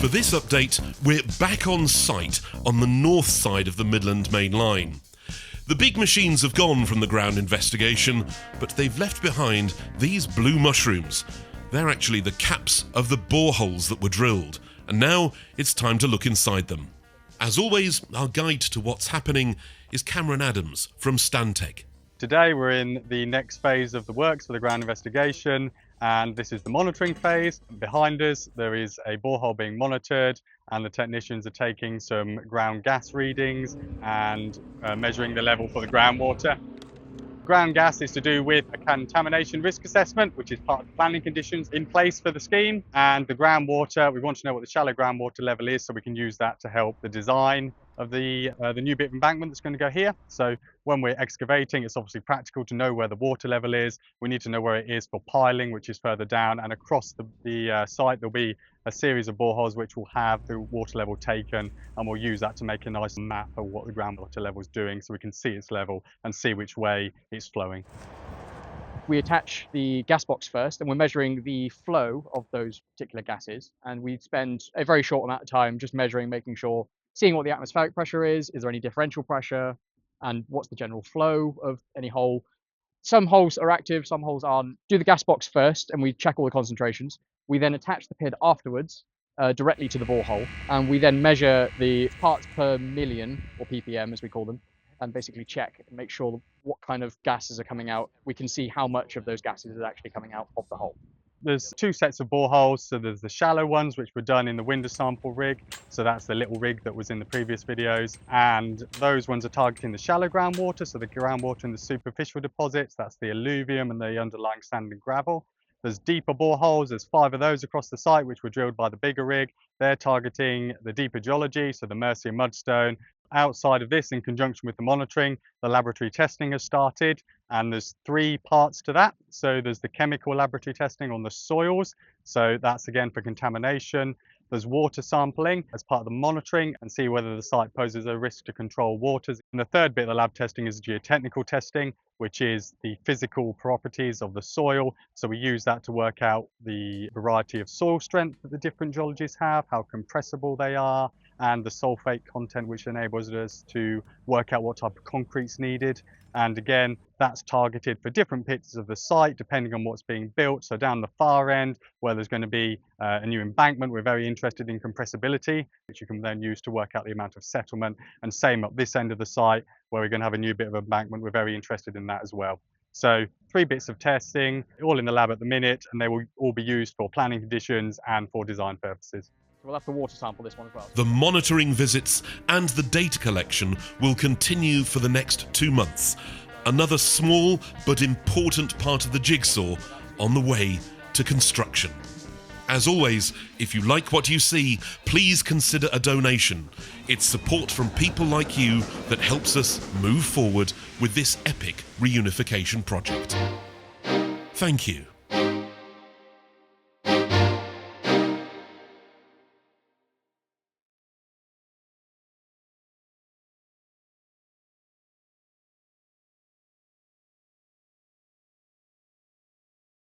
For this update, we're back on site on the north side of the Midland Main Line. The big machines have gone from the ground investigation, but they've left behind these blue mushrooms. They're actually the caps of the boreholes that were drilled, and now it's time to look inside them. As always, our guide to what's happening is Cameron Adams from Stantec. Today we're in the next phase of the works for the ground investigation, and this is the monitoring phase. Behind us there is a borehole being monitored, and the technicians are taking some ground gas readings and measuring the level for the groundwater. Ground gas is to do with a contamination risk assessment, which is part of the planning conditions in place for the scheme. And the groundwater, we want to know what the shallow groundwater level is so we can use that to help the design of the new bit of embankment that's going to go here. So when we're excavating, it's obviously practical to know where the water level is. We need to know where it is for piling, which is further down, and across the site there'll be a series of boreholes which will have the water level taken, and we'll use that to make a nice map of what the groundwater level is doing so we can see its level and see which way it's flowing. We attach the gas box first, and we're measuring the flow of those particular gases, and we spend a very short amount of time just measuring, making sure, seeing what the atmospheric pressure is there any differential pressure, and what's the general flow of any hole. Some holes are active, some holes aren't. Do the gas box first, and we check all the concentrations. We then attach the PID afterwards directly to the borehole, and we then measure the parts per million, or ppm as we call them, and basically check and make sure what kind of gases are coming out. We can see how much of those gases is actually coming out of the hole. There's two sets of boreholes. So there's the shallow ones, which were done in the window sample rig. So that's the little rig that was in the previous videos. And those ones are targeting the shallow groundwater. So the groundwater in the superficial deposits, that's the alluvium and the underlying sand and gravel. There's deeper boreholes. There's 5 of those across the site, which were drilled by the bigger rig. They're targeting the deeper geology, so the Mercia mudstone. Outside of this, in conjunction with the monitoring, the laboratory testing has started, and there's 3 parts to that. So there's the chemical laboratory testing on the soils, so that's again for contamination. There's water sampling as part of the monitoring and see whether the site poses a risk to control waters. And the third bit of the lab testing is geotechnical testing, which is the physical properties of the soil. So we use that to work out the variety of soil strength that the different geologies have, how compressible they are, and the sulfate content, which enables us to work out what type of concrete's needed. And again, that's targeted for different pits of the site depending on what's being built. So down the far end, where there's going to be a new embankment, we're very interested in compressibility, which you can then use to work out the amount of settlement. And same up this end of the site, where we're going to have a new bit of embankment, we're very interested in that as well. So 3 bits of testing, all in the lab at the minute, and they will all be used for planning conditions and for design purposes. We'll have to water sample this one as well. The monitoring visits and the data collection will continue for the next 2 months. Another small but important part of the jigsaw on the way to construction. As always, if you like what you see, please consider a donation. It's support from people like you that helps us move forward with this epic reunification project. Thank you.